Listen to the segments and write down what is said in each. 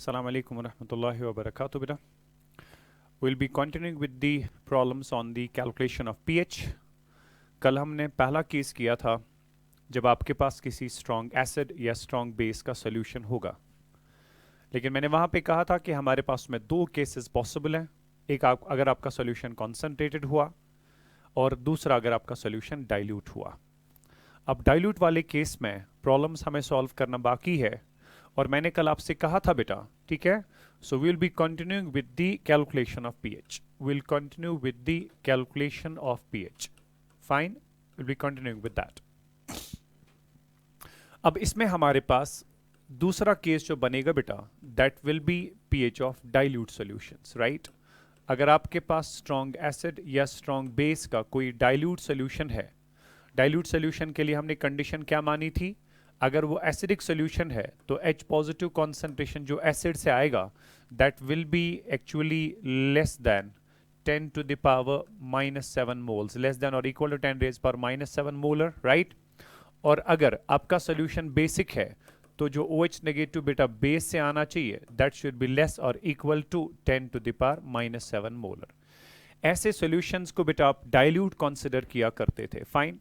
Assalamu alaikum wa rahmatullahi wa barakatuh, beta. We'll be continuing with the problems on the calculation of pH. कल हमने पहला case किया था जब आपके पास किसी स्ट्रॉन्ग एसिड या स्ट्रॉन्ग बेस का सोल्यूशन होगा, लेकिन मैंने वहाँ पे कहा था कि हमारे पास में दो केसेस पॉसिबल हैं। एक अगर आपका सोल्यूशन कॉन्सेंट्रेटेड हुआ और दूसरा अगर आपका सोल्यूशन डाइल्यूट हुआ। अब डाइल्यूट वाले केस में प्रॉब्लम्स हमें सॉल्व करना बाकी है और मैंने कल आपसे कहा था बेटा, ठीक है। So will be continuing with the calculation of pH. Will continue with the calculation of pH. Fine, will be continuing with that. अब इसमें हमारे पास दूसरा केस जो बनेगा बेटा, that will be pH of dilute solutions, right. अगर आपके पास स्ट्रॉन्ग एसिड या स्ट्रॉन्ग बेस का कोई डाइल्यूट सॉल्यूशन है, डाइल्यूट सॉल्यूशन के लिए हमने कंडीशन क्या मानी थी? अगर वो एसिडिक सॉल्यूशन है तो H पॉजिटिव कॉन्सेंट्रेशन जो एसिड से आएगा that will be actually less than 10 to the power -7 moles, less than और equal to 10 raised power -7 molar, right. और अगर आपका सॉल्यूशन बेसिक है तो जो OH नेगेटिव बेटा बेस से आना चाहिए दैट शुड बी लेस और equal to 10 to the power -7 molar. ऐसे सॉल्यूशंस को बेटा आप डाइल्यूट कंसिडर किया करते थे, फाइन।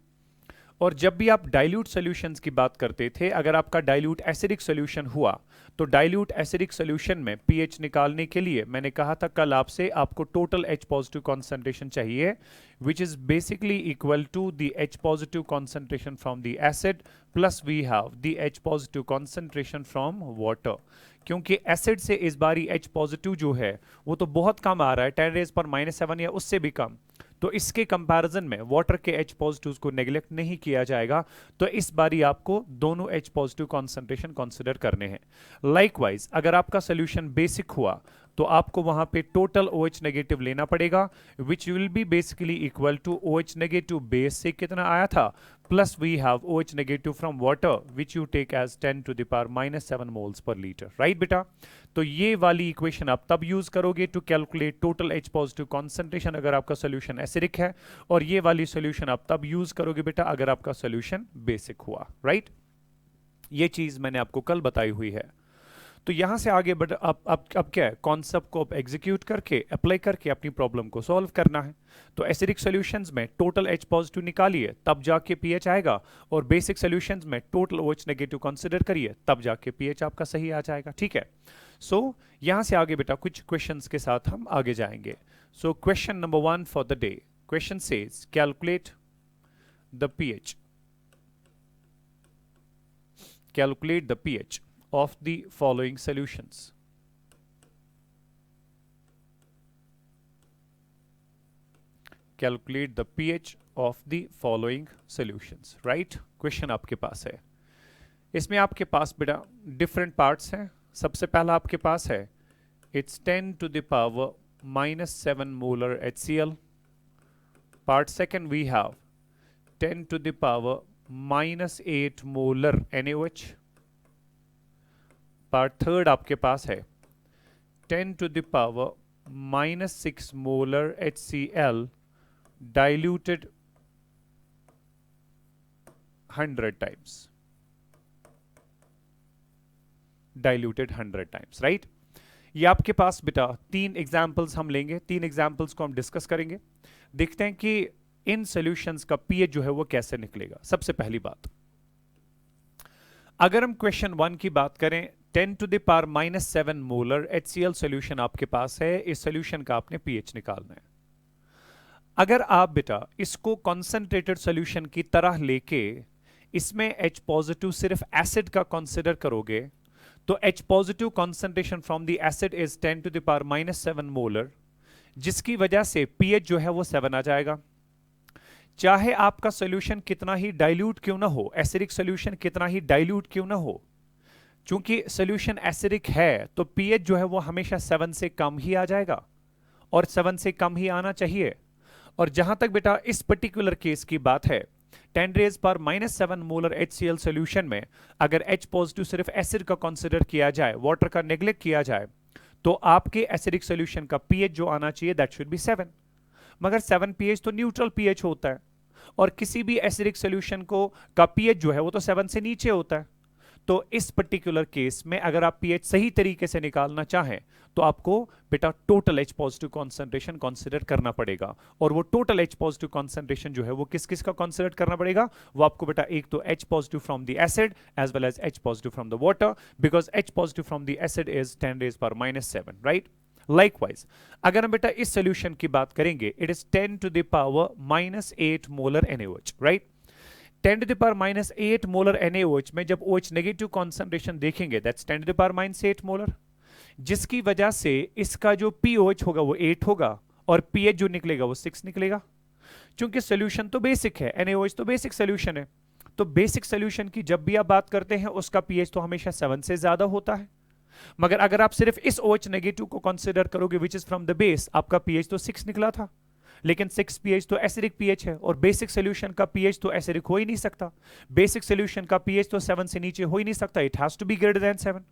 और जब भी आप डाइल्यूट सॉल्यूशंस की बात करते थे, अगर आपका डाइल्यूट एसिडिक सॉल्यूशन हुआ तो डाइल्यूट एसिडिक सॉल्यूशन में पीएच निकालने के लिए मैंने कहा था कल आपसे, आपको टोटल H पॉजिटिव कॉन्सेंट्रेशन चाहिए which is basically equal to the H positive concentration from the acid plus we have the H positive concentration from water। क्योंकि एसिड से इस बारी H पॉजिटिव जो है वो तो बहुत कम आ रहा है, 10 raised power -7 या उससे भी कम, तो इसके कंपैरिजन में वाटर के H पॉजिटिव को नेग्लेक्ट नहीं किया जाएगा। तो इस बारी आपको दोनों H पॉजिटिव कॉन्सेंट्रेशन कंसिडर करने हैं। लाइकवाइज अगर आपका सोल्यूशन बेसिक हुआ तो आपको वहां पे टोटल OH नेगेटिव लेना पड़ेगा which will be basically equal to OH negative base से कितना आया था plus we have OH negative from water which you take as 10 to the power -7 moles पर लीटर, राइट बेटा। तो ये वाली इक्वेशन आप तब यूज करोगे to calculate total H positive concentration अगर आपका सोल्यूशन एसिडिक है, और ये वाली सोल्यूशन आप तब यूज करोगे बेटा अगर आपका सोल्यूशन बेसिक हुआ, राइट। ये चीज मैंने आपको कल बताई हुई है। तो यहां से आगे बट अब क्या है, कॉन्सेप्ट को अब एग्जीक्यूट करके अप्लाई करके अपनी प्रॉब्लम को सॉल्व करना है। तो एसिडिक सॉल्यूशंस में टोटल H पॉजिटिव निकालिए तब जाके पीएच आएगा, और बेसिक सॉल्यूशंस में टोटल OH नेगेटिव कंसीडर करिए तब जाके पीएच आपका सही आ जाएगा, ठीक है। सो यहां से आगे बेटा कुछ क्वेश्चंस के साथ हम आगे जाएंगे। So question number 1 for the day, question says calculate the pH, calculate the pH of the following solutions। Calculate the pH of the following solutions, right? Question आपके पास है, इसमें आपके पास बेटा डिफरेंट पार्ट्स हैं। सबसे पहला आपके पास है it's 10 to the power -7 molar HCl। Part second we have 10 to the power -8 molar NaOH। Part third आपके पास है 10 to the power -6 molar HCl diluted 100 times, diluted 100 times, right. ये आपके पास बेटा तीन एग्जाम्पल्स हम लेंगे, तीन एग्जाम्पल्स को हम डिस्कस करेंगे, देखते हैं कि इन सॉल्यूशंस का पीएच जो है वो कैसे निकलेगा। सबसे पहली बात, अगर हम क्वेश्चन 1 की बात करें, 10 to the power -7 molar HCl solution आपके पास है, इस सॉल्यूशन का आपने पीएच निकालना है। अगर आप बेटा इसको कॉन्सेंट्रेटेड सॉल्यूशन की तरह लेके इसमें H पॉजिटिव सिर्फ एसिड का कंसीडर करोगे तो H positive concentration from the acid is 10 to the power -7 molar, जिसकी वजह से पीएच जो है वो 7 आ जाएगा। चाहे आपका सॉल्यूशन कितना ही डाइल्यूट क्यों ना हो, एसिडिक सॉल्यूशन कितना ही डाइल्यूट क्यों ना हो, चूंकि सॉल्यूशन एसिडिक है तो पीएच जो है वो हमेशा 7 से कम ही आ जाएगा, और 7 से कम ही आना चाहिए। और जहां तक बेटा इस पर्टिकुलर केस की बात है, 10 raised power -7 molar HCl solution में अगर H पॉजिटिव सिर्फ एसिड का कंसीडर किया जाए, वाटर का नेग्लेक्ट किया जाए, तो आपके एसिडिक सॉल्यूशन का पीएच जो आना चाहिए दैट शुड बी 7। मगर 7 पीएच तो न्यूट्रल पीएच होता है, और किसी भी एसिडिक सॉल्यूशन को का पीएच जो है वो तो 7 से नीचे होता है। तो इस पर्टिकुलर केस में अगर आप पीएच सही तरीके से निकालना चाहें तो आपको बेटा total H positive concentration consider करना पड़ेगा। और वो टोटल एच पॉजिटिव कॉन्सेंट्रेशन जो है वो किस किस का कंसीडर करना पड़ेगा? वो आपको बेटा एक तो H positive from the acid as well as H positive from the water, because H positive from the acid is 10⁻⁻⁷, right? Likewise, अगर हम बेटा इस सोल्यूशन की बात करेंगे, it is 10⁻⁻8 molar NaOH, right? 10⁻⁻8 molar NaOH में जब OH नेगेटिव कॉन्सेंट्रेशन देखेंगे, दैट्स 10⁻⁸ मोलर, जिसकी वजह से इसका जो pOH होगा वो 8 होगा और pH जो निकलेगा वो 6 निकलेगा। क्योंकि सोल्यूशन तो बेसिक है, NaOH तो बेसिक सोल्यूशन है, तो बेसिक सोल्यूशन की जब भी आप बात करते हैं उसका pH तो हमेशा 7 से ज्यादा होता है। मगर अगर आप सिर्फ इस OH नेगेटिव को कंसीडर करोगे which is from the base, आपका pH तो 6 निकला था, लेकिन 6 pH तो एसिडिक pH है और बेसिक सोल्यूशन का pH तो एसिडिक हो ही नहीं सकता। बेसिक सोल्यूशन का pH तो 7 से नीचे हो ही नहीं सकता, it has to be greater than 7।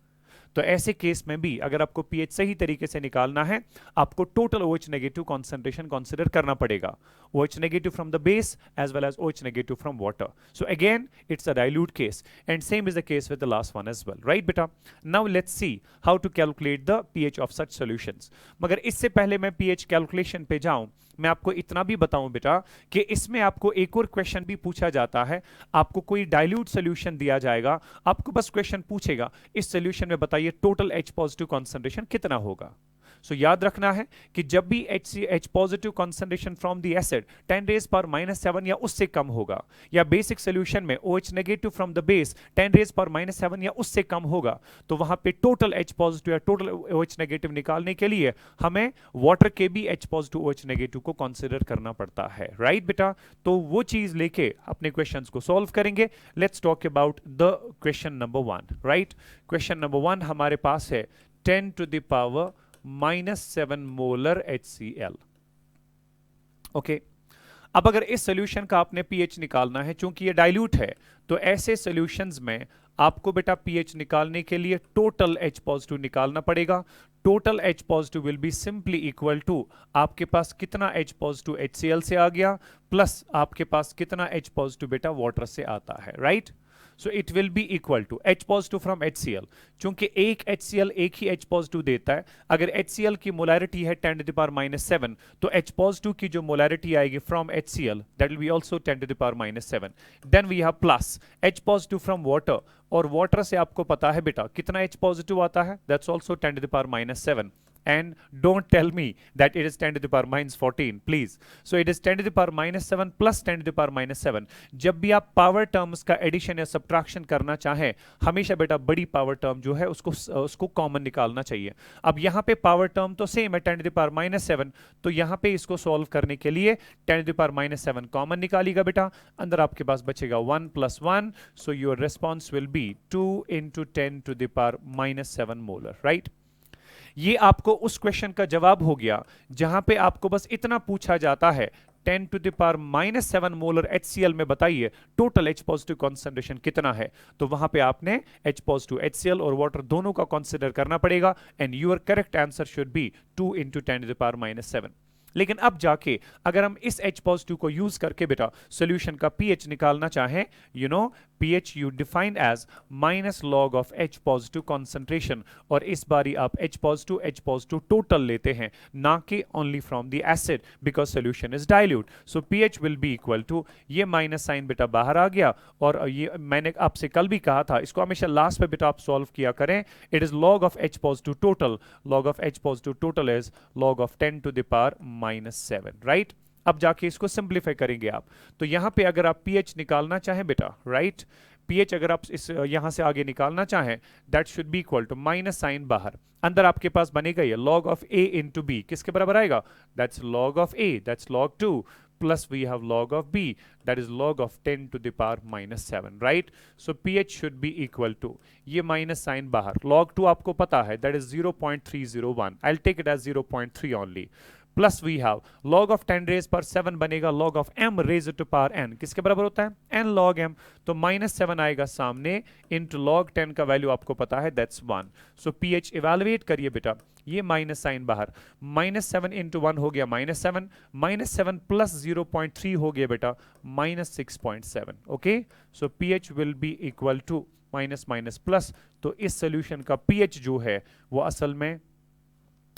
तो ऐसे केस में भी अगर आपको pH सही तरीके से निकालना है, आपको total OH negative concentration consider करना पड़ेगा, OH negative from the base as well as OH negative from water. So again, it's a dilute case, and same is the case with the last one as well, right beta? Now let's see how to calculate the pH of such solutions. मगर इससे पहले मैं pH calculation पे जाऊं, मैं आपको इतना भी बताऊं बेटा कि इसमें आपको एक और क्वेश्चन भी पूछा जाता है। आपको कोई डाइल्यूट सोल्यूशन दिया जाएगा, आपको बस क्वेश्चन पूछेगा इस सोल्यूशन में बताइए टोटल H पॉजिटिव कॉन्सेंट्रेशन कितना होगा। सो याद रखना है कि जब भी H positive concentration from the acid 10⁻⁷ या उससे कम होगा, या बेसिक सोल्यूशन में OH negative from the base 10⁻⁷ या उससे कम होगा, तो वहां पे टोटल H पॉजिटिव या टोटल OH नेगेटिव निकालने के लिए हमें वाटर के भी H पॉजिटिव OH नेगेटिव को कंसीडर करना पड़ता है, राइट बेटा? तो वो चीज लेके अपने क्वेश्चंस को सॉल्व करेंगे। Let's talk about the question number 1, right? Question number 1 हमारे पास है 10⁻⁻7 मोलर HCl। ओके, अब अगर इस सॉल्यूशन का आपने pH निकालना है, चूंकि ये डाइल्यूट है, तो ऐसे सॉल्यूशंस में आपको बेटा pH निकालने के लिए टोटल H पॉजिटिव निकालना पड़ेगा। Total H positive will be simply equal to आपके पास कितना H पॉजिटिव HCl से आ गया प्लस आपके पास कितना H पॉजिटिव बेटा वाटर से आता है, right? So it will be equal to H positive from HCl, चूंकि एक HCl एक ही H पॉजिटिव देता है। अगर HCl की मोलैरिटी है 10⁻⁷, तो H पॉजिटिव की जो मोलैरिटी आएगी from HCl that will be also 10⁻⁷। Then we have plus H positive from water, और वाटर से आपको पता है बेटा कितना H पॉजिटिव आता है, that's also 10⁻⁷। And don't tell me that it is 10⁻⁻14, please. So it is 10⁻⁷ plus 10⁻⁷। जब भी आप पावर टर्म्स का एडिशन या सब्ट्रैक्शन करना चाहें, हमेशा बेटा बड़ी पावर टर्म जो है उसको कॉमन निकालना चाहिए। अब यहाँ पे पावर टर्म तो सेम है 10⁻⁷, तो यहाँ पे इसको सॉल्व करने के लिए 10⁻⁷ कॉमन निकालिएगा बेटा, अंदर आपके पास बचेगा 1 + 1, so your response will be 2 × 10⁻⁷ molar, right? ये आपको उस क्वेश्चन का जवाब हो गया जहां पे आपको बस इतना पूछा जाता है 10⁻⁷ मोलर HCl में बताइए टोटल H पॉजिटिव कॉन्सेंट्रेशन कितना है। तो वहां पे आपने H पॉजिटिव HCl और वाटर दोनों का कंसीडर करना पड़ेगा, and your correct answer should be 2 × 10⁻⁷। लेकिन अब जाके अगर हम इस H पॉजिटिव को यूज करके बेटा सॉल्यूशन का pH निकालना चाहें, you know pH you define as -log of H positive concentration, और इस बारी आप H पॉजिटिव टोटल लेते हैं, ना कि only from the acid, because solution is dilute. So pH will be equal to, ये माइनस साइन बेटा बाहर आ गया, और ये मैंने आपसे कल भी कहा था, इसको हमेशा लास्ट पे बेटा आप सॉल्व किया करें। It is log of H positive total, log of H positive total is log of 10⁻⁻7, right? अब जाके इसको सिंप्लीफाई करेंगे आप, तो यहां पे अगर आप pH निकालना चाहें बेटा, राइट, pH अगर आप इस यहां से आगे निकालना चाहें, that should be equal to minus sign बाहर, अंदर आपके पास बनेगा ये log of A into B, किसके बराबर आएगा? That's log of A, that's log 2, plus we have log of B, that is log of 10⁻⁻7, right? So pH should be equal to, ये minus sign बाहर, log 2 आपको पता है, that is 0.301, I'll take it as 0.3 only, plus we have log of 10⁻⁷ बनेगा log of m raised to power n, किसके बराबर होता है? n log m, तो -7 आएगा सामने, इंटू log 10 का वैल्यू आपको पता है, दैट्स 1। सो pH इवेलुएट करिए बेटा, ये माइनस साइन बाहर, -7 इंटू 1 हो गया -7, -7 प्लस 0.3 हो गया बेटा -6.7, okay? So pH will be equal to minus minus plus, तो इस सोल्यूशन का पीएच जो है वो असल में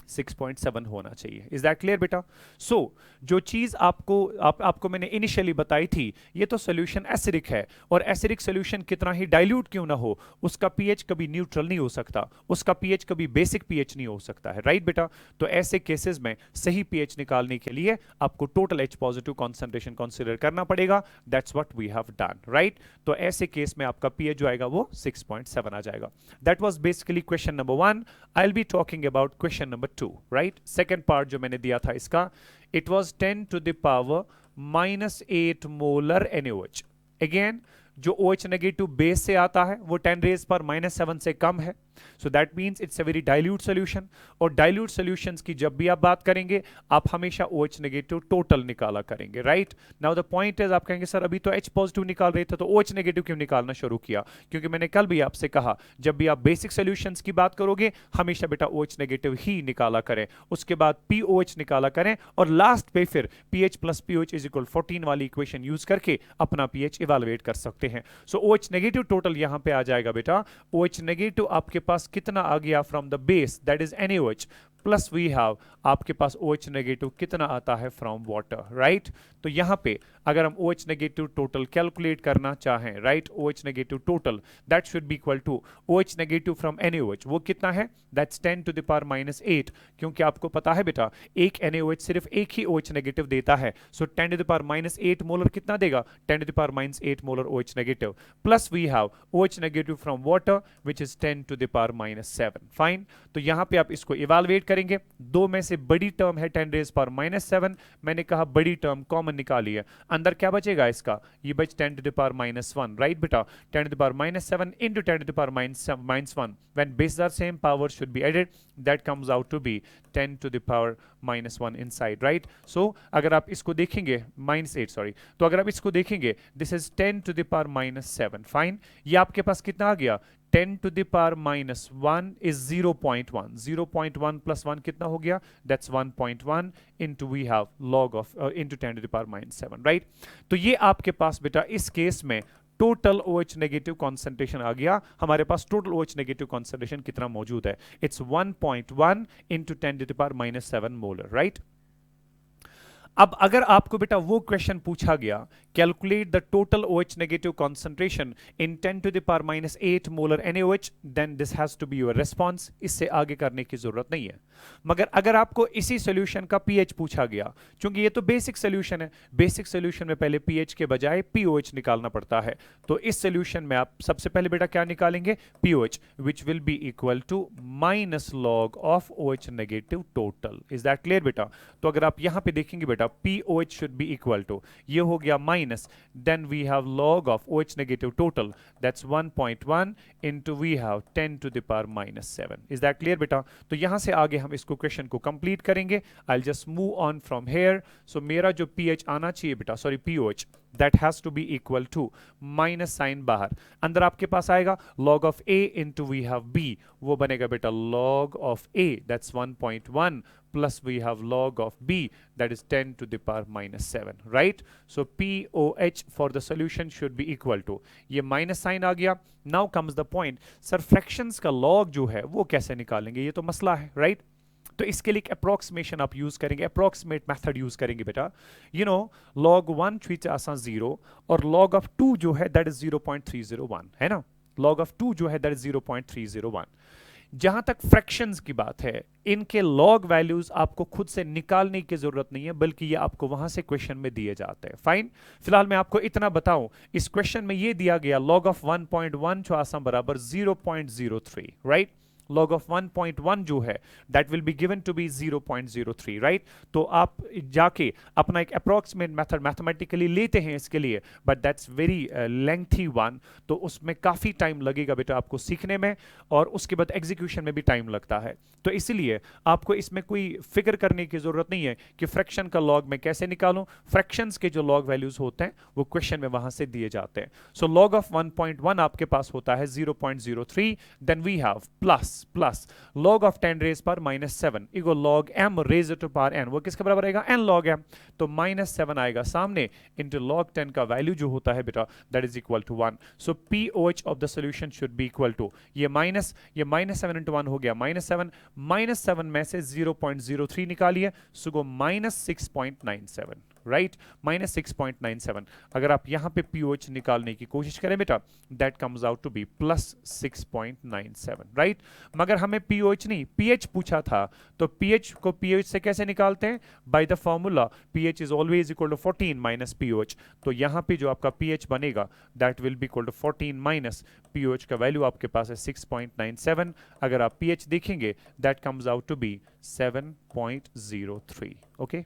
6.7 होना चाहिए। इज दैट क्लियर बेटा? सो जो चीज आपको मैंने इनिशियली बताई थी, ये तो सोल्यूशन एसिडिक है, और एसिडिक सोल्यूशन कितना ही डाइल्यूट क्यों ना हो, उसका पीएच कभी न्यूट्रल नहीं हो सकता, उसका पीएच कभी बेसिक पीएच नहीं हो सकता है, राइट बेटा? तो ऐसे केसेस में सही पीएच निकालने के लिए आपको total H positive concentration consider करना पड़ेगा। That's what we have done, right? तो ऐसे केस में आपका पीएच जो आएगा वो 6.7 आ जाएगा। That was basically question number 1। I will be talking about question number 2, right? Second part जो मैंने दिया था इसका, it was 10 to the power -8 molar NaOH। Again जो OH नेगेटिव बेस से आता है वो 10 रेज पर -7 से कम है, so that means it's a very dilute solution. और डाइल्यूट सोल्यूशंस की जब भी आप बात करेंगे, आप हमेशा OH नेगेटिव टोटल निकाला करेंगे, right? Now the point is, आप कहेंगे सर अभी तो H पॉजिटिव निकाल रहे थे तो OH नेगेटिव क्यों निकालना शुरू किया? क्योंकि मैंने कल भी आपसे कहा, जब भी आप बेसिक सोल्यूशंस की बात करोगे हमेशा बेटा OH नेगेटिव ही निकाला करें, उसके बाद POH निकाला करें, और लास्ट पे फिर pH plus POH is equal 14 वाली इक्वेशन यूज करके अपना pH इवेलुएट कर सकते हैं। सो OH नेगेटिव टोटल यहां पे आ जाएगा बेटा। OH नेगेटिव आपके पास कितना आ गया from the base, that is NaOH, plus we have आपके पास OH नेगेटिव कितना आता है फ्रॉम वाटर, राइट? तो यहां पे अगर हम OH नेगेटिव टोटल कैलकुलेट करना चाहें, right, OH negative total that should be equal to OH negative from NaOH, वो कितना है? दैट्स 10 to the power -8, क्योंकि आपको पता है बेटा एक NaOH सिर्फ एक ही OH नेगेटिव देता है, so 10 to the power -8 molar कितना देगा? 10 to the power -8 molar OH negative, plus we have OH negative from water which is 10 to the power -7। Fine, तो यहां पे आप इसको इवेलुएट करेंगे। दो में से बड़ी टर्म है 10 रेज पर -7, मैंने कहा बड़ी टर्म कॉमन निकाली है, अंदर क्या बचेगा इसका? ये बच 10 to the power -1, राइट बेटा? 10 to the power -7 into 10 to the power -1, when bases are same, power should be added, that comes out to be 10 to the power -1 inside, right? So अगर आप इसको देखेंगे -8 सॉरी, तो अगर आप इसको देखेंगे this is 10 to the power -7, fine. ये आपके पास कितना आ गया? 10 to the power -1 is 0.1, 0.1 plus 1 कितना हो गया? That's 1.1 into we have log of into 10 to the power -7, right? तो ये आपके पास बेटा इस केस में टोटल OH नेगेटिव कॉन्सेंट्रेशन आ गया। हमारे पास टोटल OH नेगेटिव कॉन्सेंट्रेशन कितना मौजूद है? It's 1.1 into 10 to the power -7 molar, right? अब अगर आपको बेटा वो क्वेश्चन पूछा गया, calculate the total OH negative concentration in 10 to the power -8 molar NaOH, then this has to be your response. इससे आगे करने की जरूरत नहीं है। मगर अगर आपको इसी सोल्यूशन का pH पूछा गया, क्योंकि ये तो बेसिक सोल्यूशन है, बेसिक सोल्यूशन में पहले pH के बजाय POH निकालना पड़ता है, तो इस सोल्यूशन में आप सबसे पहले बेटा क्या निकालेंगे? POH, which will be equal to -log of OH negative total. Is that clear बेटा? तो अगर आप यहां पे देखेंगे बेटा POH should be equal to, ये हो गया minus, then we have log of OH negative total, that's 1.1 into we have 10 to the power -7. Is that clear बेटा? तो यहां से आगे हम इसको क्वेश्चन को कंप्लीट करेंगे। I'll just move on from here. So मेरा जो pH आना चाहिए बेटा, sorry POH, that has to be equal to minus sign बाहर, अंदर आपके पास आएगा log of A into we have B, वो बनेगा बेटा log of A, that's 1.1 plus we have log of B, that is 10 to the power -7, right? So POH for the solution should be equal to, ये minus sign आ गया। Now comes the point, sir fractions का log जो है वो कैसे निकालेंगे? ये तो मसला है, right? तो इसके लिए एक अप्रोक्सीमेशन आप यूज करेंगे, अप्रोक्सीमेट मेथड यूज करेंगे बेटा। यू नो log 1 छुई आसान 0 और log of 2 जो है दैट इज 0.301 है ना, log of 2 जो है दैट इज 0.301। जहां तक फ्रैक्शंस की बात है, इनके लॉग वैल्यूज आपको खुद से निकालने की जरूरत नहीं है, बल्कि ये आपको वहां से क्वेश्चन में दिए जाते हैं। फाइन, फिलहाल मैं आपको इतना बताऊं, इस क्वेश्चन में ये दिया गया log of 1.1 जो आसान बराबर 0.03, राइट? log of 1.1 जो है that will be given to be 0.03, right? तो आप जाके अपना एक approximate method mathematically लेते हैं इसके लिए, but that's very lengthy one, तो उसमें काफी टाइम लगेगा बेटा आपको सीखने में, और उसके बाद एग्जीक्यूशन में भी टाइम लगता है। तो इसलिए आपको इसमें कोई फिक्र करने की जरूरत नहीं है कि फ्रैक्शन का लॉग मैं कैसे निकालूं। फ्रैक्शंस के जो लॉग वैल्यूज होते हैं वो क्वेश्चन में वहां से दिए जाते हैं। सो log of 1.1 आपके पास होता है 0.03, then we have plus plus log of 10 raise पर -7 equal log m raise to power n, वो किसके बराबर आएगा n log m, तो -7 आएगा सामने इंटू log 10 का वैल्यू जो होता है बेटा that is equal to 1. So pOH of the solution should be equal to ये -7 इंटू 1 हो गया -7 में से 0.03 निकालिए, सो गो -6.97, राइट, -6.97. अगर आप यहां पे pOH निकालने की कोशिश करें बेटा that comes out to be +6.97, right. मगर हमें pOH नहीं pH पूछा था, तो pH को pH से कैसे निकालते हैं, by the formula pH is always equal to 14 minus pOH. तो यहां पे जो आपका pH बनेगा that will be equal to 14 minus pOH का वैल्यू आपके पास है 6.97. अगर आप pH देखेंगे that comes out to be 7.03. Okay,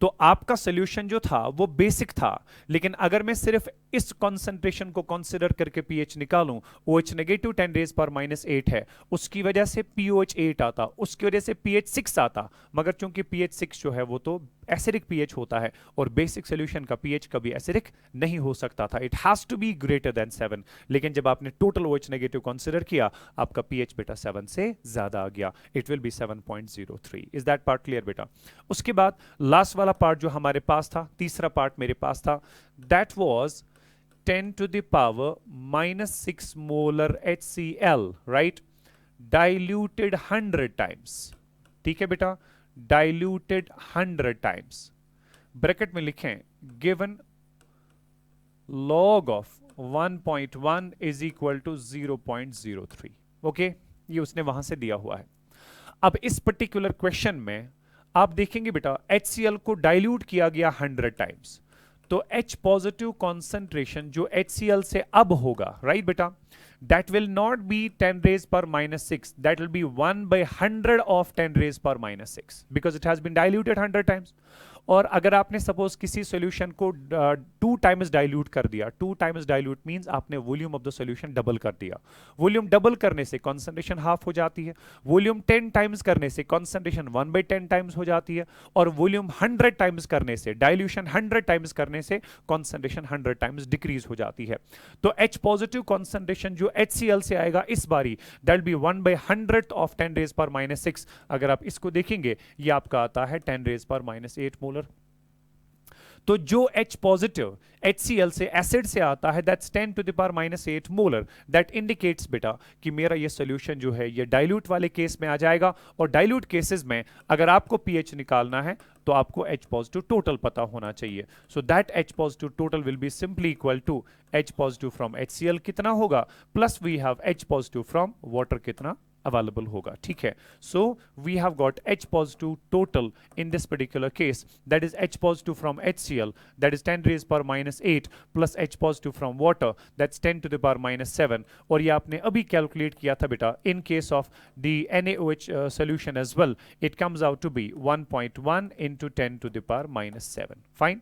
तो आपका सोल्यूशन जो था वो बेसिक था, लेकिन अगर मैं सिर्फ इस कंसंट्रेशन को कंसीडर करके pH निकालूं, OH नेगेटिव 10 रेज पर -8 है, उसकी वजह से pOH 8 आता, उसकी वजह से pH 6 आता, मगर चूंकि pH 6 जो है वो तो एसिडिक pH होता है और बेसिक सोल्यूशन का pH कभी एसिडिक नहीं हो सकता था, it has to be greater than 7. लेकिन जब आपने टोटल OH नेगेटिव कंसीडर किया आपका pH बेटा 7 से ज्यादा आ गया, it will B 7.03. Is that part clear बेटा? उसके बाद लास्ट वाला पार्ट जो हमारे पास था, तीसरा पार्ट मेरे पास था, that was 10 to the power -6 molar HCl, right, diluted 100 times. ठीक है बेटा, diluted 100 times. ब्रैकेट में लिखें given log of 1.1 is equal to 0.03. Okay, ये उसने वहां से दिया हुआ है. अब इस पर्टिकुलर क्वेश्चन में आप देखेंगे बेटा HCl को डाइल्यूट किया गया 100 टाइम्स, तो H पॉजिटिव कॉन्सेंट्रेशन जो HCl से अब होगा, राइट बेटा, that will not be 10 raised per -6, that will be 1/100 of 10 raised per -6 because it has been diluted 100 times. और अगर आपने सपोज किसी सॉल्यूशन को 2 टाइम्स डाइल्यूट कर दिया, 2 टाइम्स डाइल्यूट मींस आपने volume of the solution double कर दिया. वॉल्यूम डबल करने से कंसंट्रेशन हाफ हो जाती है, वॉल्यूम 10 टाइम्स करने से कंसंट्रेशन 1/10 टाइम्स हो जाती है, और वॉल्यूम 100 टाइम्स करने से, डाइल्यूशन 100 टाइम्स करने से कंसंट्रेशन 100 टाइम्स डिक्रीज हो जाती है. तो H पॉजिटिव कंसंट्रेशन जो HCl से आएगा इस बारी that will be 1/100 of 10 raise पर -6. अगर आप इसको देखेंगे ये आपका आता है 10 रेज पर -8 मोलर. तो जो H पॉजिटिव HCl से एसिड से आता है that's 10 to the power -8 molar. That indicates बेटा कि मेरा ये सोल्यूशन जो है ये डाइल्यूट वाले केस में आ जाएगा, और डाइल्यूट केसेस में अगर आपको pH निकालना है तो आपको H पॉजिटिव टोटल पता होना चाहिए. So that H positive total will be simply equal to H positive from HCl कितना होगा plus we have H positive from water कितना अवेलेबल होगा. ठीक है, so we have got H positive total in this particular case, that is H positive from HCl that is 10 raise पर -8 plus H positive from water that's 10 to the power -7. और ये आपने अभी calculate किया था बेटा in case of the NaOH solution as well, it comes out to be 1.1 into 10 to the power -7. Fine.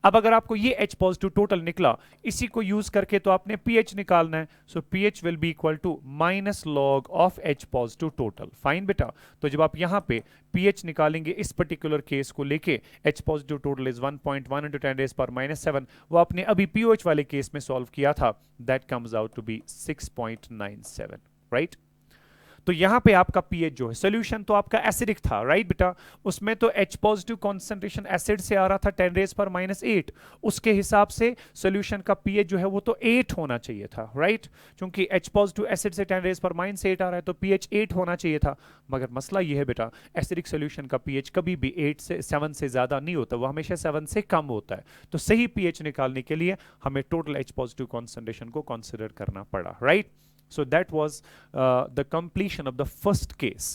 अब अगर आपको ये H पॉजिटिव टोटल निकला, इसी को यूज करके तो आपने pH निकालना है, so pH will be equal to -log of H positive total. Fine बेटा, तो जब आप यहां पे pH निकालेंगे इस पर्टिकुलर केस को लेके H positive total is 1.1 into 10 raise पर -7, वो आपने अभी pOH वाले केस में सॉल्व किया था, that comes out to be 6.97, right. तो यहां पे आपका pH जो है सोल्यूशन तो आपका एसिडिक था, राइट बेटा, उसमें तो H पॉजिटिव कंसंट्रेशन एसिड से आ रहा था 10 रेज पर -8, उसके हिसाब से सोल्यूशन का pH जो है वो तो 8 होना चाहिए था, राइट, क्योंकि H पॉजिटिव एसिड से 10 रेज पर -8 आ रहा है तो pH 8 होना चाहिए था. मगर मसला ये है बेटा एसिडिक सोल्यूशन का pH कभी भी 8 से 7 से ज्यादा नहीं होता, वो हमेशा 7 से कम होता है. तो सही pH निकालने के लिए हमें टोटल H पॉजिटिव कंसंट्रेशन को कंसिडर करना पड़ा, right. So that was the completion of the first case.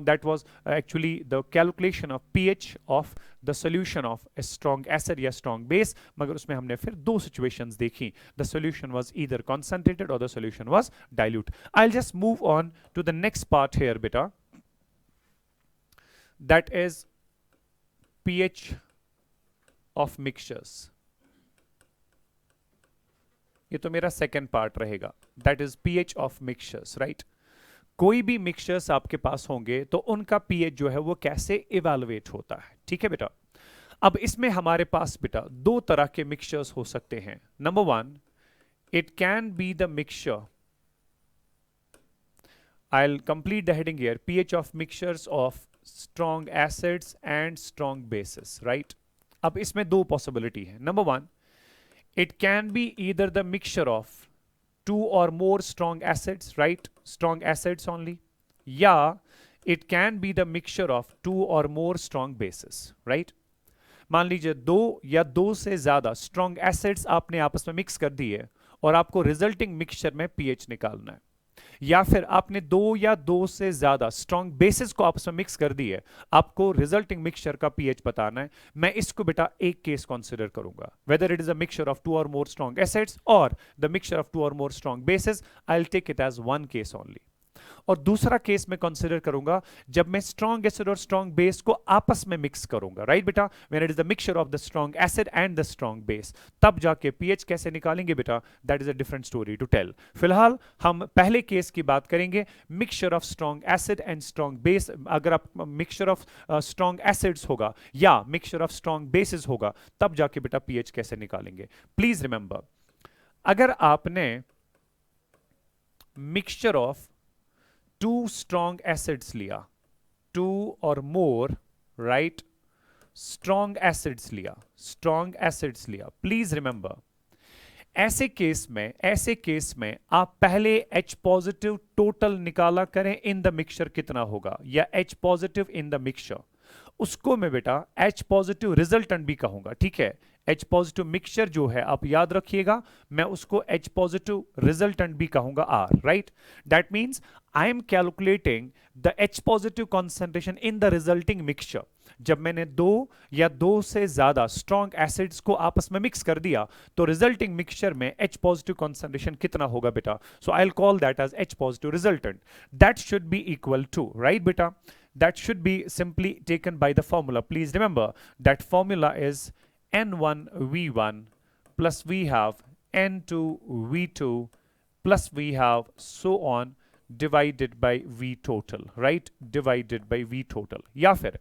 That was actually the calculation of pH of the solution of a strong acid या strong base. मगर उसमें हमने फिर दो situations देखी. The solution was either concentrated or the solution was dilute. I'll just move on to the next part here, beta. That is pH of mixtures. ये तो मेरा सेकेंड पार्ट रहेगा, that is pH of mixtures, right. कोई भी mixtures आपके पास होंगे तो उनका pH जो है वो कैसे इवैल्यूएट होता है. ठीक है बेटा, अब इसमें हमारे पास बेटा दो तरह के मिक्सचर्स हो सकते हैं. Number 1, it can be the mixture I'll complete the heading here. pH of mixtures of strong acids and strong bases, right? अब इसमें दो पॉसिबिलिटी है. Number one, it can be either the mixture of two or more strong acids, right? Strong acids only. या it can be the mixture of two or more strong bases, right? मान लीजिए दो या दो से ज्यादा strong acids आपने आपस में मिक्स कर दिए और आपको रिजल्टिंग मिक्सचर में पीएच निकालना है, या फिर आपने दो या दो से ज्यादा स्ट्रॉन्ग बेसिस को आपस में मिक्स कर दिए, आपको रिजल्टिंग मिक्सचर का पीएच बताना है. मैं इसको बेटा एक केस कंसीडर करूंगा, whether it is a mixture of two or more strong acids और the mixture of two or more strong bases. I will take it as one case only. और दूसरा केस में कंसीडर करूंगा जब मैं strong acid और strong base को आपस में मिक्स करूंगा, राइट बेटा? When it is the mixture of the strong acid and the strong base, तब जाके पीएच कैसे निकालेंगे बेटा, that is a different story to tell. फिलहाल हम पहले केस की बात करेंगे, mixture of strong acid and strong base. अगर आप मिक्सचर ऑफ स्ट्रॉन्ग एसिड्स होगा या मिक्सचर ऑफ स्ट्रॉन्ग बेसिस होगा, तब जाके बेटा पीएच कैसे निकालेंगे. प्लीज रिमेंबर, अगर आपने mixture of two strong acids लिया, two or more, right? Strong acids लिया. Please remember, ऐसे केस में आप पहले H पॉजिटिव टोटल निकाला करें इन द मिक्सचर कितना होगा, या H positive in the mixture, उसको मैं बेटा H पॉजिटिव रिजल्टेंट भी कहूंगा, ठीक है? H पॉजिटिव मिक्सचर जो है आप याद रखिएगा, मैं उसको H पॉजिटिव रिजल्टेंट भी कहूंगा R, right? That means I am calculating the H positive concentration in the resulting mixture. जब मैंने दो या दो से ज्यादा स्ट्रॉन्ग एसिड्स को आपस में मिक्स कर दिया, तो रिजल्टिंग मिक्सचर में H पॉजिटिव कॉन्सेंट्रेशन कितना होगा बेटा? So I will call that as H positive resultant. That should be equal to, right बेटा? That should be simply taken by the formula. Please remember that formula is N1V1 plus we have N2V2 plus we have so on divided by V total, right? Divided by V total. या फिर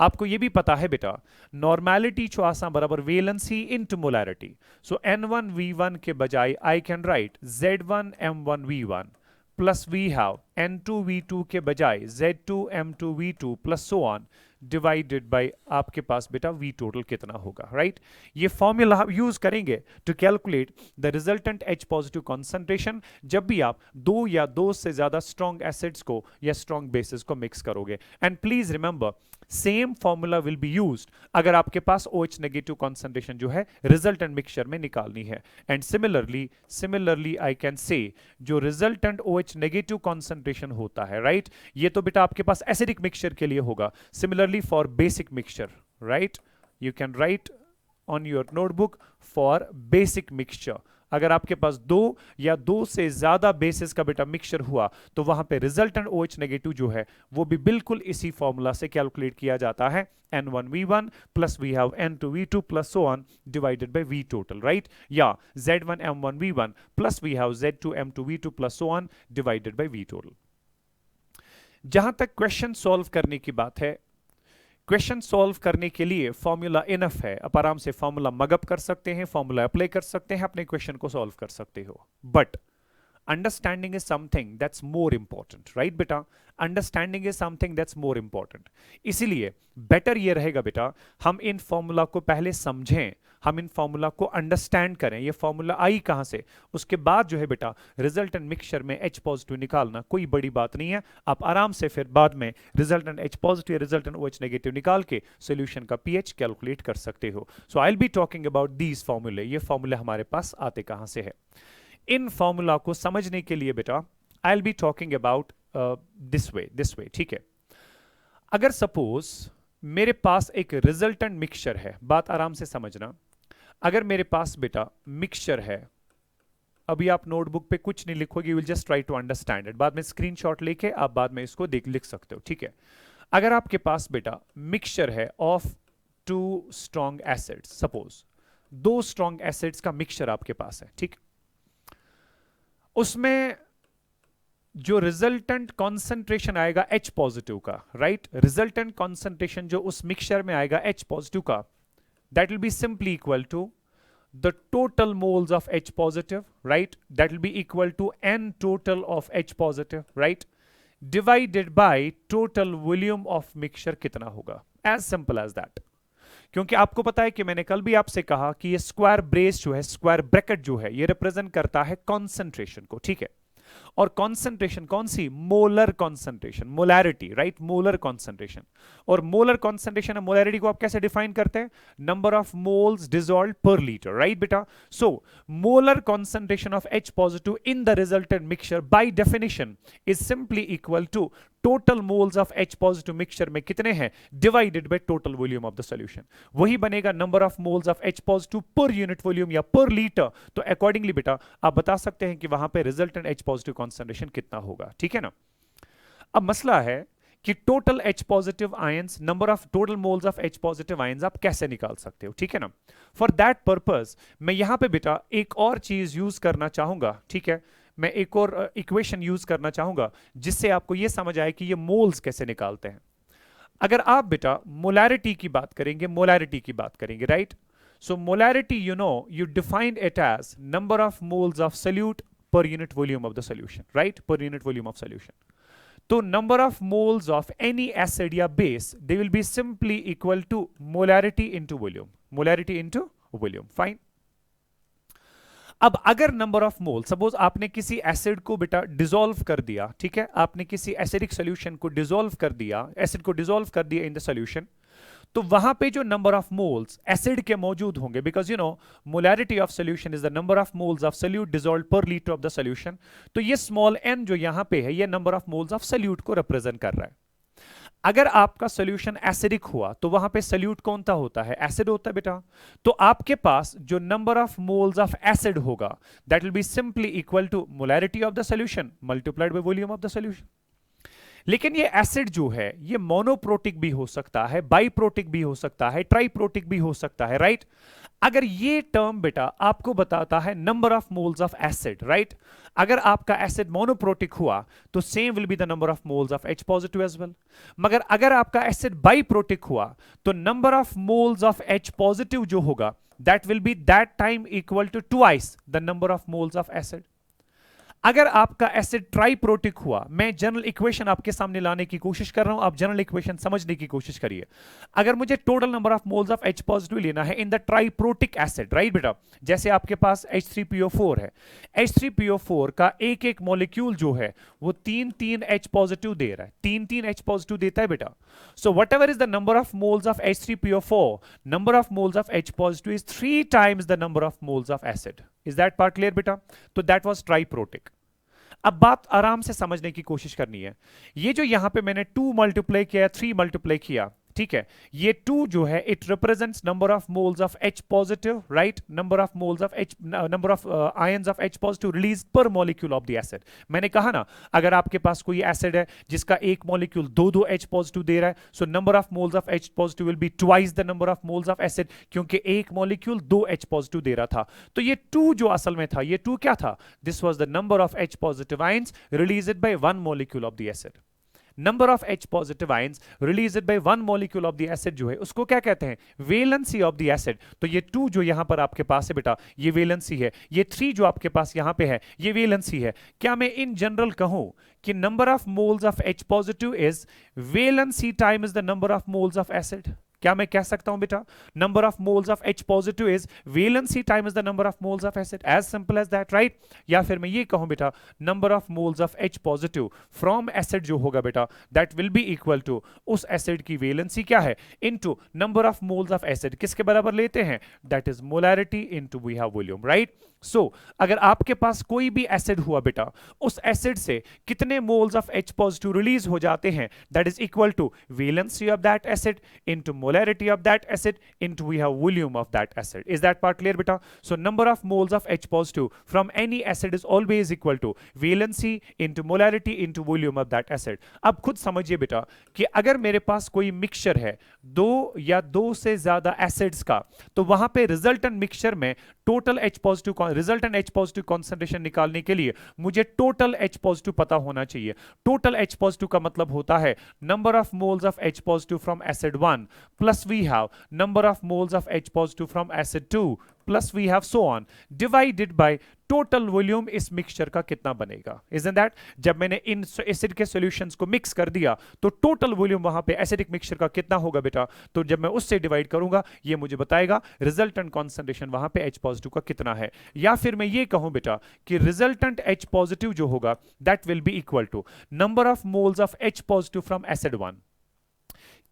आपको ये भी पता है बेटा, normality जो आसान बराबर वेलेंसी इनटू मोलैरिटी. सो N1V1 के बजाय I can write Z1M1V1 plus we have N2V2 के बजाय Z2M2V2 plus so on divided by आपके पास बेटा V टोटल कितना होगा, राइट? ये फॉर्मूला आप यूज करेंगे to calculate the resultant H positive concentration जब भी आप दो या दो से ज्यादा स्ट्रॉन्ग एसिड्स को या स्ट्रॉन्ग बेसिस को मिक्स करोगे. And please remember, same formula will be used अगर आपके पास OH नेगेटिव कॉन्सेंट्रेशन जो है रिजल्टेंट मिक्सचर में निकालनी है. And similarly I can say जो रिजल्टेंट OH नेगेटिव कॉन्सेंट्रेशन होता है, राइट? ये तो बेटा आपके पास एसिडिक मिक्सचर के लिए होगा. Similarly for basic mixture, right? You can write on your notebook for basic mixture. अगर आपके पास दो या दो से ज्यादा बेसिस का बेटा मिक्सचर हुआ, तो वहां पे रिजल्टेंट OH नेगेटिव जो है वो भी बिल्कुल इसी फॉर्मूला से कैलकुलेट किया जाता है. N1V1 plus we have N2V2 plus so on divided by V total, right? या Z1M1V1 plus we have Z2M2V2 plus so on divided by V total. जहां तक क्वेश्चन सॉल्व करने की बात है, क्वेश्चन सॉल्व करने के लिए फॉर्मूला इनफ है. आप आराम से फॉर्मूला मगअप कर सकते हैं, फॉर्मूला अप्लाई कर सकते हैं, अपने क्वेश्चन को सॉल्व कर सकते हो. But understanding is something that's more important, right बेटा? Understanding is something that's more important. इसीलिए बेटर ये रहेगा बेटा, हम इन फॉर्मूला को पहले समझें, हम इन फॉर्मूला को अंडरस्टैंड करें, ये फॉर्मूला आई कहां से, उसके बाद जो है बेटा रिजल्टेंट मिक्सचर में H पॉजिटिव निकालना कोई बड़ी बात नहीं है. आप आराम से फिर बाद में resultant H positive resultant OH negative निकाल के सॉल्यूशन का pH कैलकुलेट कर सकते हो. So I will be talking about these फॉर्मूले. ये फॉर्मूले हमारे पास आते कहां से है? इन फॉर्मूला को समझने के लिए बेटा आई will be talking about this way, ठीक है? अगर सपोज मेरे पास एक रिजल्टेंट मिक्सचर है, बात आराम से समझना. अगर मेरे पास बेटा मिक्सचर है, अभी आप नोटबुक पे कुछ नहीं लिखोगे, you will just try to understand it. बाद में स्क्रीनशॉट लेके आप बाद में इसको लिख सकते हो, ठीक है? अगर आपके पास बेटा मिक्सचर है of two strong acids, suppose दो स्ट्रॉन्ग एसिड्स का मिक्सचर आपके पास है, ठीक? उसमें जो रिजल्टेंट कॉन्सेंट्रेशन आएगा H पॉजिटिव का, राइट? रिजल्टेंट कॉन्सेंट्रेशन जो उस मिक्सचर में आएगा H पॉजिटिव का, that will be simply equal to the total moles of H positive, right? That will be equal to N total of H positive, right? Divided by total volume of mixture कितना होगा, as simple as that. क्योंकि आपको पता है कि मैंने कल भी आपसे कहा कि ये स्क्वायर ब्रेस जो है, स्क्वायर ब्रैकेट जो है, ये रिप्रेजेंट करता है कॉन्सेंट्रेशन को, ठीक है। और कॉन्सेंट्रेशन कौन सी, molar concentration, molarity, right, molar concentration. और मोलर कॉन्सेंट्रेशन और मोलैरिटी को आप कैसे डिफाइन करते हैं, number of moles dissolved per litre, right बेटा। So molar concentration of H positive in the resultant mixture by definition is simply equal to total moles of H positive mixture में कितने हैं divided by total volume of the solution. वही बनेगा number of moles of H positive per unit volume या पर litre. तो accordingly बेटा आप बता सकते हैं कि वहां पे रिजल्टेंट H पॉजिटिव कॉन्सेंट्रेशन कितना होगा, ठीक है ना। अब मसला है कि total H positive ions, number of total moles of H positive ions आप कैसे निकाल सकते हो, ठीक है ना। फॉर दैट पर्पस मैं यहां पे बेटा एक और चीज यूज करना चाहूंगा, ठीक है। मैं एक और इक्वेशन यूज करना चाहूंगा जिससे आपको यह समझ आए कि ये मोल्स कैसे निकालते हैं। अगर आप बेटा मोलैरिटी की बात करेंगे, मोलैरिटी की बात करेंगे, right. So molarity you define it as number of moles of solute per unit volume of the solution, right, per unit volume of solution. तो number of moles of any acid या base they will be simply equal to molarity into volume, molarity into volume, fine. अब अगर number of mole, suppose आपने किसी acid को बेटा dissolve कर दिया, ठीक है, आपने किसी एसिडिक सॉल्यूशन को डिसॉल्व कर दिया, एसिड को डिसॉल्व कर दिया इन द सॉल्यूशन, तो वहां पे जो नंबर ऑफ मोल्स एसिड के मौजूद होंगे, because molarity of solution is the number of moles of solute dissolved per litre of the solution. तो ये स्मॉल n जो यहां पे है ये number of moles of solute को रिप्रेजेंट कर रहा है। अगर आपका सॉल्यूशन एसिडिक हुआ तो वहां पे सॉल्यूट कौन सा होता है, एसिड होता है बेटा। तो आपके पास जो number of moles of acid होगा that will be simply equal to molarity of the solution multiplied by volume of the solution. लेकिन ये एसिड जो है ये मोनोप्रोटिक भी हो सकता है, बाइप्रोटिक भी हो सकता है, ट्राइप्रोटिक भी हो सकता है, राइट। अगर ये टर्म बेटा आपको बताता है number of moles of acid, right, अगर आपका एसिड मोनोप्रोटिक हुआ तो same will be the number of moles of H positive as well. मगर अगर आपका एसिड बाइप्रोटिक हुआ तो number of moles of H positive जो होगा that will be that time equal to twice the number of moles of acid. अगर आपका acid triprotic हुआ, मैं जनरल इक्वेशन आपके सामने लाने की कोशिश कर रहा हूं, आप जनरल इक्वेशन समझने की कोशिश करिए। अगर मुझे total number of moles of H positive लेना है in the triprotic acid, right बेटा, जैसे आपके पास H3PO4 है, H3PO4 का एक एक मॉलिक्यूल जो है वो 3-3 H पॉजिटिव दे रहा है, 3-3 H पॉजिटिव देता है बेटा। So what ever is the number of moles of H3PO4, number of moles of H positive is 3 times the number of moles of acid. Is that part clear बेटा? तो that was triprotic. अब बात आराम से समझने की कोशिश करनी है। ये जो यहां पे मैंने 2 मल्टीप्लाई किया, 3 मल्टीप्लाई किया, ठीक है, ये 2 जो है it represents number of moles of H positive, right, number of moles of H, number of ions of H positive release पर मॉलिक्यूल ऑफ द एसिड। मैंने कहा ना अगर आपके पास कोई एसिड है जिसका एक मॉलिक्यूल 2-2 H पॉजिटिव दे रहा है, so number of moles of H positive will be twice the number of moles of acid, क्योंकि एक मॉलिक्यूल 2 H पॉजिटिव दे रहा था। तो ये 2 जो असल में था, ये 2 क्या था, this was the number of H positive ions released by 1 molecule of the acid. Number of H positive ions released by 1 molecule of the acid जो है उसको क्या कहते हैं, वेलेंसी ऑफ द एसिड। तो ये 2 जो यहां पर आपके पास है बेटा ये वेलेंसी है, ये 3 जो आपके पास यहां पे है ये वेलेंसी है। क्या मैं इन जनरल कहूं कि number of moles of H positive is valency time is the number of moles of acid? क्या मैं कह सकता हूं बेटा number of moles of H positive is valency time is the number of moles of acid, as simple as that, right. या फिर मैं ये कहूं बेटा number of moles of H positive from acid जो होगा बेटा that will be equal to उस एसिड की वेलेंसी क्या है into number of moles of acid, किसके बराबर लेते हैं, that is molarity into we have volume, right. So अगर आपके पास कोई भी एसिड हुआ बेटा उस एसिड से कितने moles of H positive release हो जाते हैं that is equal to valency of that acid into molarity of that acid into we have volume of that acid. Is that part clear beta? So number of moles of H positive from any acid is always equal to valency into molarity into volume of that acid. अब खुद समझिए बेटा कि अगर मेरे पास कोई mixture है 2 या 2 से ज्यादा एसिड्स का, तो वहां पे रिजल्टेंट मिक्सचर में total H positive resultant H positive concentration निकालने के लिए मुझे टोटल H पॉजिटिव पता होना चाहिए। टोटल H पॉजिटिव का मतलब होता है number of moles of H positive from acid 1 plus we have number of moles of H positive from acid 2 plus we have so on divided by total volume इस mixture का कितना बनेगा। Isn't that, जब मैंने in acid के solutions को mix कर दिया तो टोटल वॉल्यूम वहां पे एसिडिक मिक्सचर का कितना होगा बेटा, तो जब मैं उससे डिवाइड करूंगा ये मुझे बताएगा रिजल्टेंट कॉन्सेंट्रेशन वहां पे H पॉजिटिव का कितना है। या फिर मैं ये कहूं बेटा कि रिजल्टेंट H पॉजिटिव जो होगा that will be equal to number of moles of H positive from acid 1।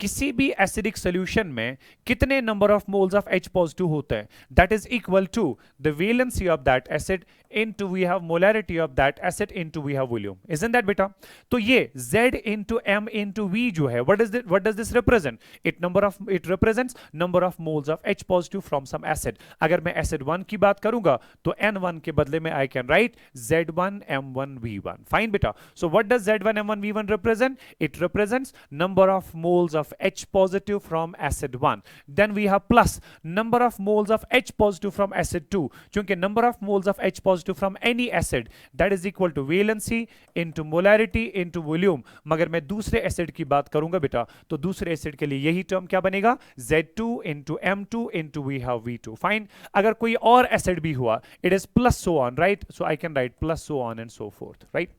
किसी भी एसिडिक सॉल्यूशन में कितने number of moles of H positive होते हैं, that is equal to the valency of that acid into we have molarity of that acid into we have volume. Isn't that बेटा? तो ये Z into M into V जो है, what does this represent? It represents number of moles of H positive from some acid. अगर मैं acid 1 की बात करूंगा तो N1 के बदले में आई can right Z1 M1 V1। Fine बेटा, so what does Z1 M1 V1 represent? It represents number of moles of H positive from acid 1. Then we have plus number of moles of H positive from acid 2. क्योंकि number of moles of H positive from any acid that is equal to valency into molarity into volume। मगर मैं दूसरे acid की बात करूंगा बेटा तो दूसरे एसिड के लिए यही टर्म क्या बनेगा, Z2 into M2 into we have V2। Fine, अगर कोई और एसिड भी हुआ it is plus so on, right? So I can write plus so on and so forth, right?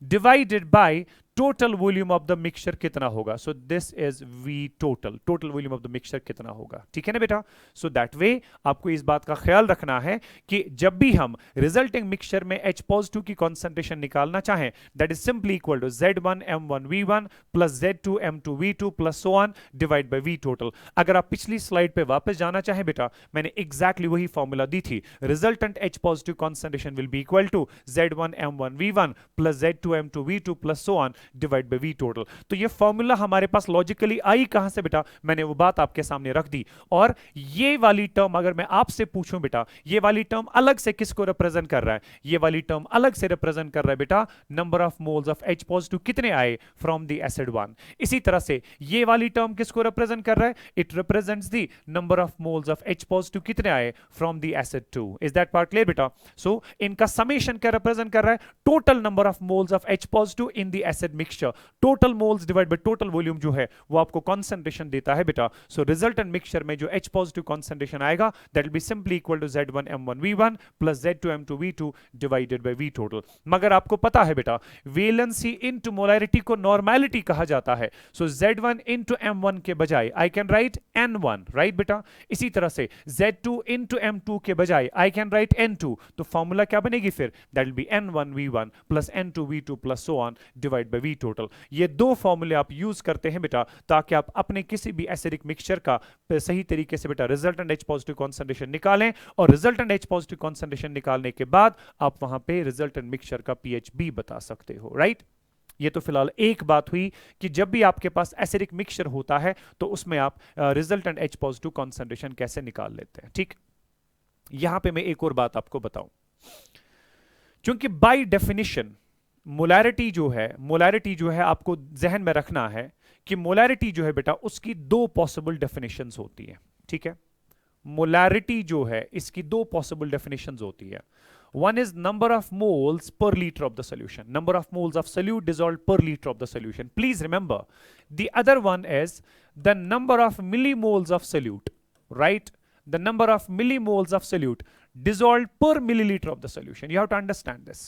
Divided by total volume of the mixture कितना होगा, so this is V total, total volume of the mixture कितना होगा, ठीक है ना बेटा। सो that वे आपको इस बात का ख्याल रखना है कि जब भी हम रिजल्टिंग मिक्सचर में H पॉजिटिव की कॉन्सेंट्रेशन निकालना चाहें that is simply equal to Z1 M1 V1 plus Z2 M2 V2 plus so on divide by V total. अगर आप पिछली स्लाइड पे वापस जाना चाहें बेटा, मैंने एग्जैक्टली वही फॉर्मूला दी थी, resultant H positive concentration will be equal to Z1 M1 V1 plus Z2 M2 V2 plus so on divide by V total. तो ये फॉर्मूला हमारे पास लॉजिकली आई कहां से बेटा, मैंने वो बात आपके सामने रख दी। और ये वाली टर्म अगर मैं आपसे पूछूं बेटा, ये वाली टर्म अलग से किसको रिप्रेजेंट कर रहा है, ये वाली टर्म अलग से रिप्रेजेंट कर रहा है बेटा number of moles of H positive कितने आए फ्रॉम द एसिड 1। इसी तरह से ये वाली टर्म किसको रिप्रेजेंट कर रहा है, it represents the number of moles of H positive कितने आए from the acid 2। Is that part clear बेटा? सो इनका समेशन क्या रिप्रेजेंट कर रहा है, total number of moles of H positive in the acid mixture, total moles divide by total volume जो है वो आपको कॉन्सेंट्रेशन देता है बेटा। सो रिजल्टेंट मिक्सचर में जो H पॉजिटिव कॉन्सेंट्रेशन आएगा that will be simply equal to Z1 M1 V1 plus Z2 M2 V2 divided by V total. मगर आपको पता है बेटा वैलेंसी इनटू मोलैरिटी को नॉर्मैलिटी कहा जाता है। सो Z1 इनटू M1 के बजाय I can right N1, right बेटा। इसी तरह से Z2 इनटू M2 के बजाय आई कैन राइट N2। तो फॉर्मूला क्या बनेगी फिर, that will B N1 V1 plus N2 V2 plus so on divide by V total. ये दो फॉर्मूले आप यूज करते हैं बेटा ताकि आप अपने किसी भी एसिडिक मिक्सचर का सही तरीके से बेटा रिजल्टेंट H पॉजिटिव कॉन्सेंट्रेशन निकालें, और रिजल्टेंट H पॉजिटिव कॉन्सेंट्रेशन निकालने के बाद आप वहां पे रिजल्टेंट मिक्सचर का pH भी बता सकते हो, राइट। ये तो फिलहाल एक बात हुई कि जब भी आपके पास एसिडिक मिक्सचर होता है तो उसमें आप रिजल्टेंट H पॉजिटिव कॉन्सेंट्रेशन कैसे निकाल लेते हैं, ठीक। यहां पे मैं एक और बात आपको बताऊं, क्योंकि बाय डेफिनेशन मोलैरिटी जो है आपको जहन में रखना है कि मोलैरिटी जो है बेटा उसकी दो पॉसिबल डेफिनेशंस होती है, ठीक है। मोलैरिटी जो है इसकी दो पॉसिबल डेफिनेशंस होती है। One is number of moles per liter of the solution, number of moles of solute dissolved per liter of the solution. Please remember, the other one is the number of millimoles of solute, right? The number of millimoles of solute dissolved per milliliter of the solution. You have to understand this.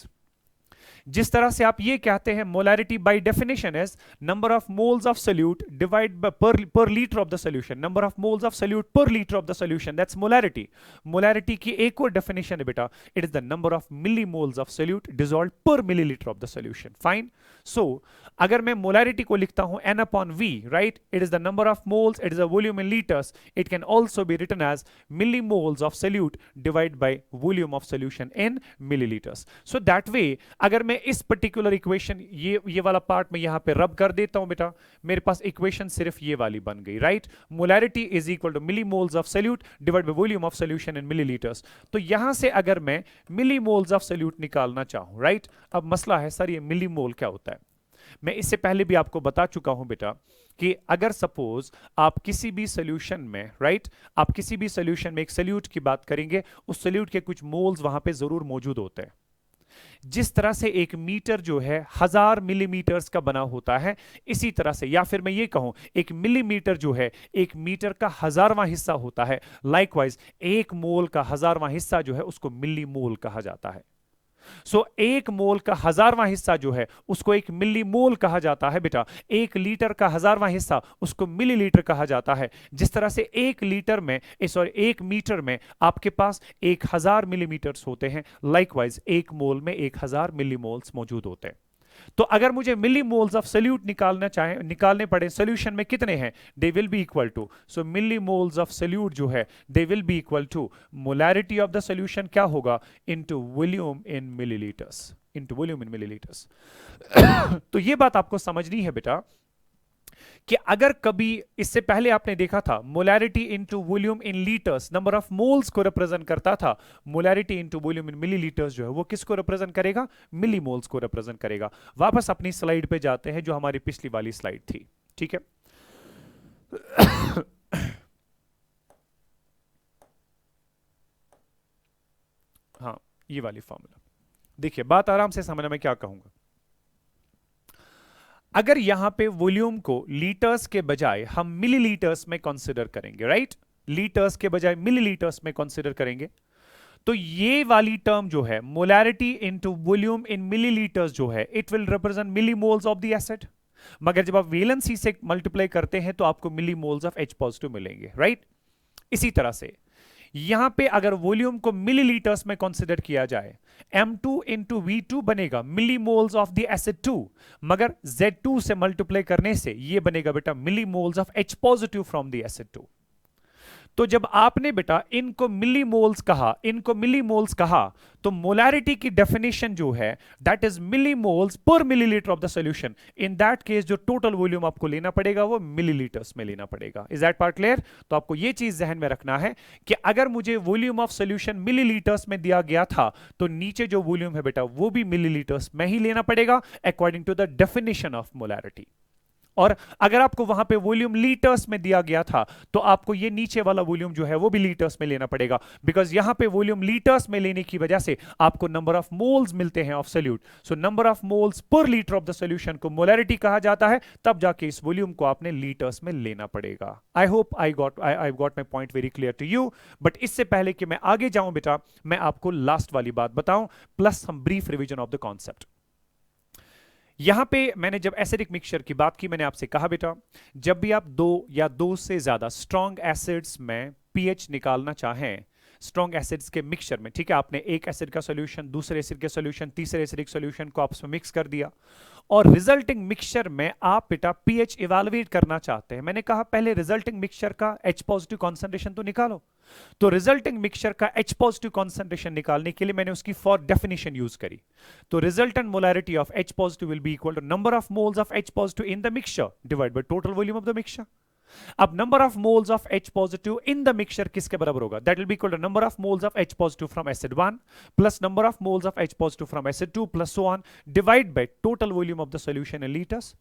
जिस तरह से आप ये कहते हैं molarity by definition is number of moles of solute divide by per litre of the solution, number of moles of solute per litre of the solution, that's molarity. Molarity की एक और डेफिनेशन है बेटा, it is the number of millimoles of solute dissolved per millilitre of the solution. Fine, so अगर मैं molarity को लिखता हूं N upon V, right, it is the number of moles, it is the volume in litres, it can also be written as millimoles of solute divide by volume of solution in millilitres. So that way अगर मैं इस particular equation ये वाला part में यहां पे रब कर देता हूं बेटा, मेरे पास इक्वेशन सिर्फ ये वाली बन गई, right. Molarity is equal to millimoles of solute divide by volume of solution in millilitres. तो यहां से अगर मैं मिलीमोल्स ऑफ सोल्यूट निकालना चाहूं, राइट, अब मसला है सर ये मिलीमोल क्या होता है। मैं इससे पहले भी आपको बता चुका हूं बेटा कि अगर सपोज आप किसी भी सॉल्यूशन में, राइट, आप किसी भी सॉल्यूशन में एक सोल्यूट की बात करेंगे, उस सोल्यूट के कुछ मोल्स वहां पे जरूर मौजूद होते हैं। जिस तरह से एक मीटर जो है 1000 मिलीमीटर्स का बना होता है, इसी तरह से, या फिर मैं ये कहूं एक मिलीमीटर जो है एक मीटर का 1000वां हिस्सा होता है, लाइकवाइज एक मोल का 1000वां हिस्सा जो है उसको मिलीमोल कहा जाता है। सो एक मोल का 1000वां हिस्सा जो है उसको एक मिली मोल कहा जाता है बेटा। एक लीटर का 1000वां हिस्सा उसको मिलीलीटर कहा जाता है। जिस तरह से एक लीटर में सॉरी एक मीटर में आपके पास 1000 मिलीमीटर्स होते हैं, लाइकवाइज एक मोल में 1000 मिलीमोल्स मौजूद होते हैं। तो अगर मुझे मिली मोल्स ऑफ सोल्यूट निकालने पड़े सोल्यूशन में कितने हैं, they will be equal to, so milli moles of solute जो है they will be equal to molarity of the solution क्या होगा, into volume in millilitres, into volume in millilitres. तो ये बात आपको समझनी है बेटा कि अगर कभी इससे पहले आपने देखा था molarity into volume in litres number of moles को रिप्रेजेंट करता था, molarity into volume in millilitres जो है वो किसको रिप्रेजेंट करेगा, मिली मोल्स को रिप्रेजेंट करेगा। वापस अपनी स्लाइड पे जाते हैं जो हमारी पिछली वाली स्लाइड थी, ठीक है। हाँ ये वाली फॉर्मूला देखिए, बात आराम से समझना, मैं क्या कहूंगा। अगर यहां पे वॉल्यूम को लीटर्स के बजाय हम मिलीलीटर्स में कंसीडर करेंगे, राइट, लीटर्स के बजाय मिलीलीटर्स में कंसीडर करेंगे, तो ये वाली टर्म जो है molarity into volume in millilitres जो है it will represent millimoles of the acid. मगर जब आप वैलेंसी से मल्टीप्लाई करते हैं तो आपको मिलीमोल्स ऑफ H पॉजिटिव मिलेंगे, राइट। इसी तरह से यहां पे अगर वॉल्यूम को मिलीलीटर्स में कंसीडर किया जाए, M2 इंटू V2 बनेगा मिलीमोल्स ऑफ द एसिड 2, मगर Z2 से मल्टीप्लाई करने से यह बनेगा बेटा millimoles of H positive from the acid 2। तो जब आपने बेटा इनको मिलीमोल्स कहा तो मोलैरिटी की डेफिनेशन जो है दैट इज मिलीमोल्स पर millilitre of the solution. In that case जो टोटल वॉल्यूम आपको लेना पड़ेगा वो मिलीलीटर्स में लेना पड़ेगा। Is that part clear? तो आपको ये चीज जहन में रखना है कि अगर मुझे वॉल्यूम ऑफ सॉल्यूशन मिलीलीटर्स में दिया गया था तो नीचे जो वॉल्यूम है बेटा वो भी मिलीलीटर्स में ही लेना पड़ेगा according to the definition of molarity. और अगर आपको वहां पे वॉल्यूम लीटर्स में दिया गया था तो आपको ये नीचे वाला वॉल्यूम जो है वो भी लीटर्स में लेना पड़ेगा, बिकॉज यहां पे वॉल्यूम लीटर्स में लेने की वजह से आपको नंबर ऑफ मोल्स मिलते हैं of solute. So number of moles पर लीटर ऑफ द सोल्यूशन को मोलैरिटी कहा जाता है, तब जाके इस वॉल्यूम को आपने लीटर्स में लेना पड़ेगा। I hope I got my point very clear to you. But इससे पहले कि मैं आगे जाऊं बेटा, मैं आपको लास्ट वाली बात बताऊं प्लस हम brief revision of the concept. यहां पे मैंने जब एसिडिक मिक्सचर की बात की, मैंने आपसे कहा बेटा जब भी आप दो या दो से ज्यादा स्ट्रॉन्ग एसिड्स में पीएच निकालना चाहें, स्ट्रॉन्ग एसिड्स के मिक्सचर में, ठीक है, आपने एक एसिड का सॉल्यूशन, दूसरे एसिड के सॉल्यूशन, तीसरे एसिडिक सॉल्यूशन को आपस में मिक्स कर दिया और रिजल्टिंग मिक्सचर में आप बेटा पीएच इवैल्यूएट करना चाहते हैं। मैंने कहा पहले रिजल्टिंग मिक्सचर का H पॉजिटिव कॉन्सेंट्रेशन तो निकालो। तो रिजल्टिंग मिक्सचर का H पॉजिटिव कॉन्सेंट्रेशन निकालने के लिए मैंने उसकी फॉर डेफिनेशन यूज करी। तो resultant molarity of H positive will be equal to number of moles of H positive in the mixture divide by total volume of the mixture. अब number of moles of H positive in the mixture किसके बराबर होगा? That will be equal to number of moles of H positive from acid 1 plus number of moles of H positive from acid 2 plus so on divide by total volume of the solution in litres.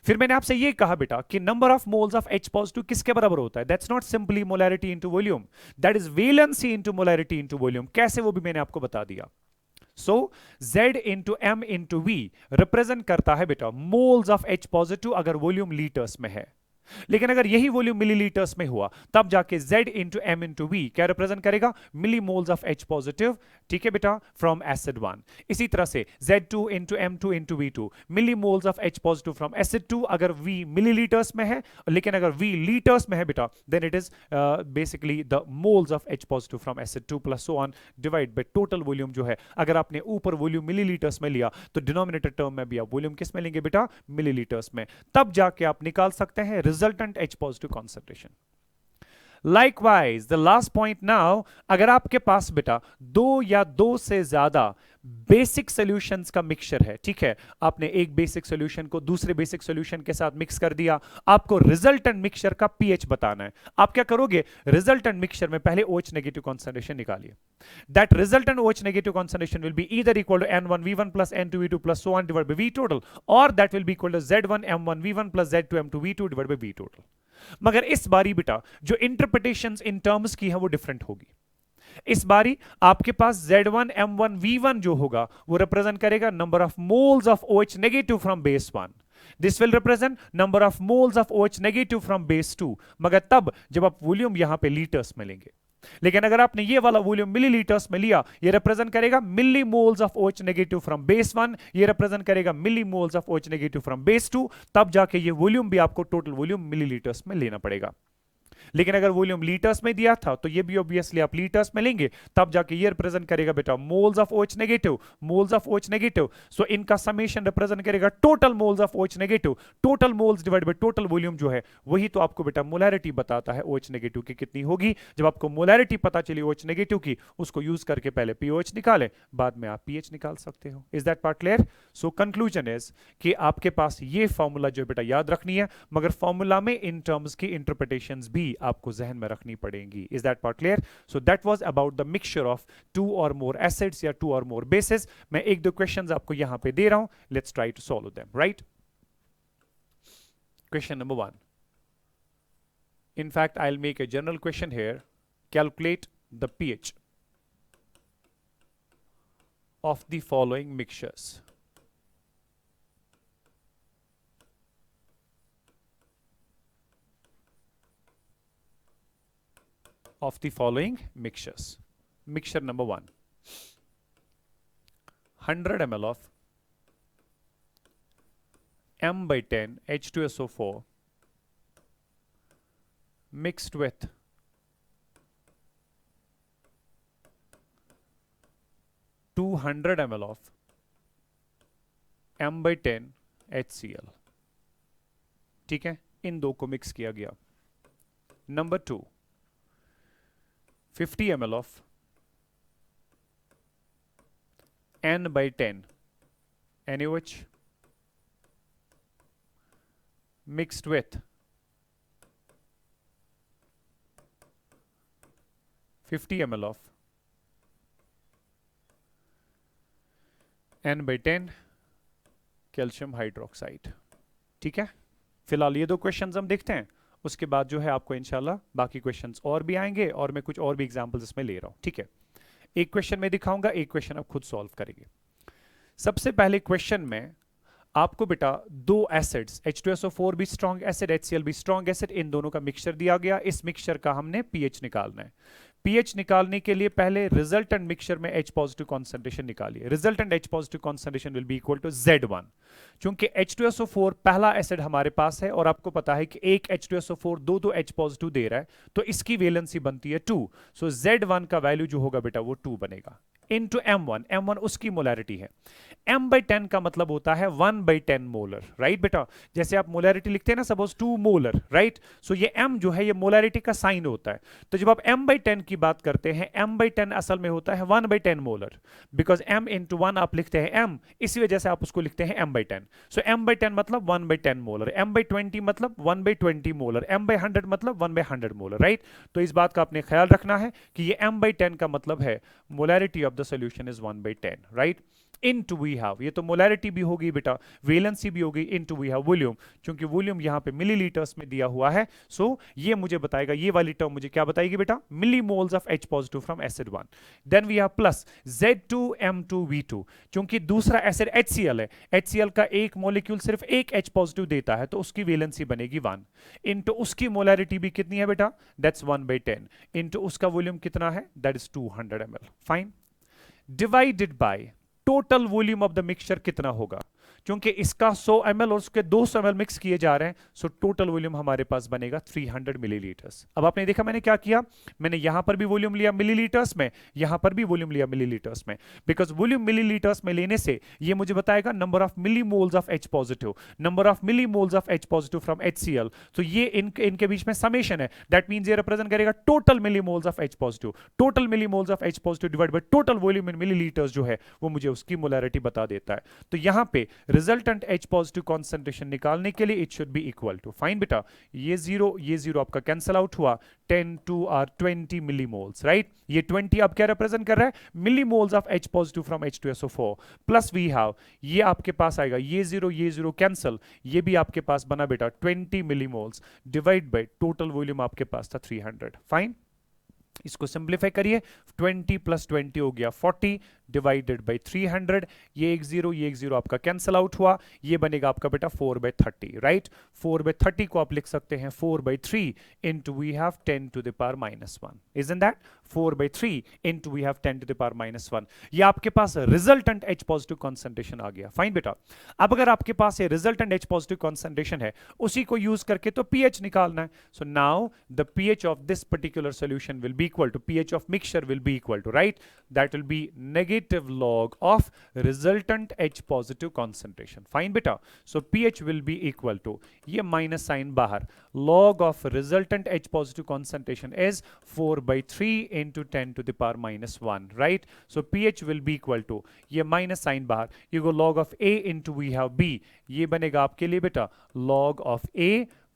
फिर मैंने आपसे ये कहा बेटा कि number of moles of H positive किसके बराबर होता है? That's not simply molarity into volume, that is valency into molarity into volume. कैसे, वो भी मैंने आपको बता दिया। सो Z into M into V represent करता है बेटा मोल्स ऑफ H पॉजिटिव अगर वॉल्यूम लीटर्स में है, लेकिन अगर यही वॉल्यूम मिलीलीटर्स में हुआ तब जाके Z into M into V क्या रिप्रेजेंट करेगा? मिली मोल्स ऑफ H पॉजिटिव, ठीक है बेटा, फ्रॉम एसिड 1। इसी तरह से Z2 into M2 into V2 milli moles of H positive from acid 2 अगर V मिलीलीटर्स में है, लेकिन अगर V लीटर्स में है बेटा then it is basically the moles of H positive from acid 2 plus so on divide by total volume जो है। अगर आपने ऊपर वॉल्यूम मिलीलीटर्स में लिया तो डिनोमिनेटर टर्म में भी आप वॉल्यूम किस में लेंगे बेटा? मिलीलीटर्स में। तब जाके आप निकाल सकते हैं resultant H positive concentration. Likewise, the last point now, अगर आपके पास बेटा दो या दो से ज्यादा बेसिक सॉल्यूशंस का मिक्सचर है, ठीक है, आपने एक बेसिक सॉल्यूशन को दूसरे बेसिक सॉल्यूशन के साथ मिक्स कर दिया, आपको रिजल्टेंट मिक्सचर का पीएच बताना है। आप क्या करोगे? रिजल्टेंट मिक्सचर में पहले OH नेगेटिव कॉन्सेंट्रेशन निकालिए। That resultant OH negative concentration will be either equal to N1V1 plus N2V2 plus so on divide by V total, और that will be equal to Z1M1V1 plus Z2M2V2 divide by V total. मगर इस बारी बेटा जो interpretations in terms की है वो different होगी। इस बारी आपके पास Z1M1V1 जो होगा वो रिप्रेजेंट करेगा number of moles of OH negative from base 1। This will represent number of moles of OH negative from base 2, मगर तब जब आप वॉल्यूम यहां पे लीटर्स में लेंगे। लेकिन अगर आपने ये वाला वॉल्यूम मिलीलीटर्स में लिया, ये रिप्रेजेंट करेगा मिली moles of OH negative from base 1, ये रिप्रेजेंट करेगा मिली moles of OH negative from base 2, तब जाके ये वॉल्यूम भी आपको टोटल वॉल्यूम मिलीलीटर्स में लेना पड़ेगा। लेकिन अगर वॉल्यूम लीटर्स में दिया था तो ये भी ऑब्वियसली आप लीटर्स में लेंगे, तब जाके ये रिप्रेजेंट करेगा बेटा moles of OH negative, moles of OH negative. So इनका समेशन रिप्रेजेंट करेगा total moles of OH negative, total moles divide by total volume जो है वही तो आपको बेटा मोलैरिटी बताता है OH नेगेटिव की कितनी होगी। जब आपको मोलैरिटी पता चली OH नेगेटिव की, उसको यूज करके पहले POH निकालें, बाद में आप pH निकाल सकते हो। Is that part clear? So conclusion is कि आपके पास ये फॉर्मूला जो बेटा याद रखनी है, मगर फॉर्मूला में इन टर्म्स की इंटरप्रिटेशंस भी आपको जहन में रखनी पड़ेंगी। Is that part clear? So that was about the mixture of 2 और मोर एसिड्स या 2 और मोर बेसिस। मैं एक दो क्वेश्चंस आपको यहां पे दे रहा हूं, let's try to solve them. Right, question number 1, in fact I'll make a general question here. Calculate the pH of the following mixtures. Of the following mixtures. Mixture number 1, 100 ml of M/10 H2SO4 mixed with 200 ml of M/10 HCl। ठीक है, इन दो को mix किया गया। Number 2, 50 ml of N/10 NaOH mixed with 50 ml of N/10 calcium hydroxide. ठीक है, फिलहाल ये दो क्वेश्चंस हम देखते हैं, उसके बाद जो है आपको इंशाल्लाह बाकी क्वेश्चंस और भी आएंगे और मैं कुछ और भी एग्जांपल्स इसमें ले रहा हूं। ठीक है, एक क्वेश्चन में दिखाऊंगा, एक क्वेश्चन आप खुद सॉल्व करेंगे। सबसे पहले क्वेश्चन में आपको बेटा दो एसिड्स H2SO4 भी स्ट्रॉन्ग एसिड, HCl भी स्ट्रॉन्ग एसिड, इन दोनों का मिक्सचर दिया गया। इस मिक्सचर का हमने pH निकालना है। pH निकालने के लिए पहले रिजल्टेंट मिक्सचर में H पॉजिटिव कॉन्सेंट्रेशन निकालिए। Resultant H positive concentration will be equal to Z1। चूंकि H2SO4 पहला एसिड हमारे पास है और आपको पता है कि एक H2SO4 दो H पॉजिटिव दे रहा है, तो इसकी वैलेंसी बनती है 2। सो Z1 का वैल्यू जो होगा बेटा वो 2 बनेगा इनटू M1। M1 उसकी मोलैरिटी है। M/10 का मतलब होता है 1/10 मोलर, राइट बेटा? जैसे आप मोलैरिटी लिखते हैं ना, सपोज 2 मोलर, राइट? सो ये M जो है ये मोलैरिटी का साइन होता है। तो जब आप M/10 की बात करते हैं, M/10 असल में होता है 1/10 मोलर, बिकॉज M इंटू 1 आप लिखते हैं M, इसी वजह से आप उसको लिखते हैं M/10। सो M/10 मतलब 1/10 मोलर, M/20 मतलब 1/20 मोलर, M/100 मतलब 1/100 मोलर, राइट? तो इस बात का आपने ख्याल रखना है कि ये M/10 का मतलब है molarity of the solution is 1/10, right? Into we have, ये तो मोलैरिटी भी होगी बेटा, वैलेंसी भी होगी, इनटू वी हैव वॉल्यूम, क्योंकि वॉल्यूम यहां पे मिलीलीटर्स में दिया हुआ है। सो ये मुझे बताएगा, ये वाली टर्म मुझे क्या बताएगी बेटा? मिली moles of H positive from acid 1। Then we have plus Z2M2V2, क्योंकि दूसरा एसिड HCl है, HCl का एक मॉलिक्यूल सिर्फ एक H पॉजिटिव देता है, तो उसकी वैलेंसी बनेगी 1 इनटू उसकी मोलैरिटी भी कितनी है बेटा? दैट्स 1/10 इनटू उसका वॉल्यूम कितना है? That is 200 ml। Fine, divided by total volume of the mixture कितना होगा? क्योंकि इसका 100 ml और उसके 200 ml मिक्स किए जा रहे हैं, सो टोटल वॉल्यूम हमारे पास बनेगा 300 मिलीलीटर्स। अब आपने देखा मैंने क्या किया, मैंने यहां पर भी वॉल्यूम लिया मिलीलीटर्स में, यहां पर भी वॉल्यूम लिया मिलीलीटर्स में, बिकॉज वॉल्यूम मिलीलीटर्स में लेने से ये मुझे बताएगा number of millimoles of H positive, number of millimoles of H positive from HCl। तो ये इनके बीच में समेशन है, दैट मींस ये रिप्रेजेंट करेगा total millimoles of H positive. Total millimoles of H positive divide by total volume in millilitres जो है वो मुझे उसकी मोलैरिटी बता देता है। तो यहां पे रिजल्टेंट H पॉजिटिव कॉन्सेंट्रेशन निकालने के लिए it should be equal to, fine बेटा, ये जीरो आपका कैंसिल आउट हुआ, 10 2 आर 20 मिलीमोल्स, राइट? ये 20 अब क्या रिप्रेजेंट कर रहा है? Millimoles of H positive from H2SO4 plus we have, ये आपके पास आएगा, ये जीरो कैंसिल, ये भी आपके पास बना बेटा 20 millimoles divide by total volume आपके पास था 300। फाइन, इसको सिंप्लीफाई करिए, 20 प्लस 20 हो गया 40 डिवाइडेड बाई 300, ये एक जीरो आपका कैंसल आउट हुआ, ये बनेगा आपका बेटा 4/30, राइट। 4/30 को आप लिख सकते हैं 4/3 into we have 10 to the power -1, isn't that 4/3 into we have 10 to the power -1। ये आपके पास रिजल्टेंट H पॉजिटिव कॉन्सेंट्रेशन आ गया। फाइन बेटा, अब अगर आपके पास ये रिजल्टेंट H पॉजिटिव कॉन्सेंट्रेशन है, उसी को यूज करके तो pH निकालना है। So now the pH of this particular solution will be equal to pH of mixture will be equal to, right, that will be negative log of resultant H positive concentration. Fine बेटा, so pH will be equal to, ये minus sign बाहर, log of resultant H positive concentration is 4/3 into 10 to the power -1, right? So pH will be equal to, ये minus sign बाहर, you go log of A into we have B, ये बनेगा आपके लिए बेटा log of A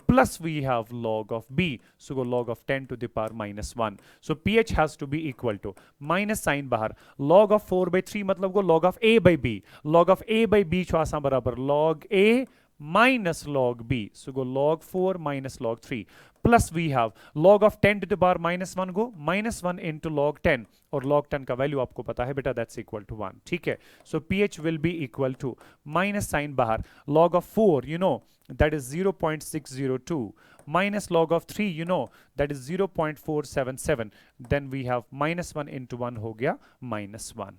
plus we have log of B, so go log of 10 to the power -1. So pH has to be equal to, minus sign बाहर, log of 4/3 मतलब go log of A by B, log of A by B छो आसान बराबर log A minus log B, so go log 4 minus log 3, plus we have log of 10 to the power -1 go -1 into log 10, और log 10 का value आपको पता है बेटा, that's equal to 1, ठीक है। so pH will be equal to, minus sign बाहर, log of 4 you know that is 0.602 minus log of 3 you know that is 0.477, then we have -1 into 1 हो गया -1,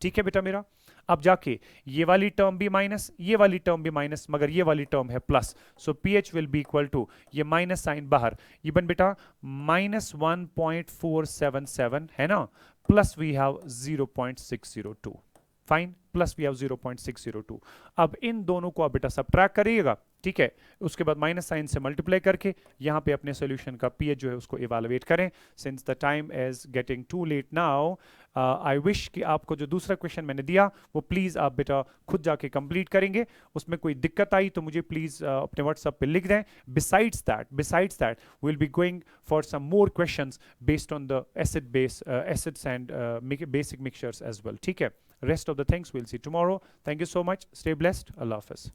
ठीक है बेटा मेरा। अब जाके ये वाली टर्म भी माइनस, ये वाली टर्म भी माइनस, मगर ये वाली टर्म है plus, so pH will be equal to, ये माइनस साइन बाहर, ये बन बेटा -1.477 है ना, plus we have 0.602, fine, plus we have 0.602। अब इन दोनों को आप बेटा सबट्रैक्ट करिएगा, ठीक है, उसके बाद माइनस साइन से मल्टीप्लाई करके यहाँ पे अपने सॉल्यूशन का pH जो है उसको इवैल्यूएट करें। Since the time is getting too late now, I wish कि आपको जो दूसरा क्वेश्चन मैंने दिया वो प्लीज़ आप बेटा खुद जाके कंप्लीट करेंगे, उसमें कोई दिक्कत आई तो मुझे प्लीज़ अपने व्हाट्सएप पे लिख दें। Besides that will be going for some more questions based on the acids and basic mixtures as well, ठीक है। Rest of the things we'll see tomorrow. Thank you so much. Stay blessed. Allah Hafiz.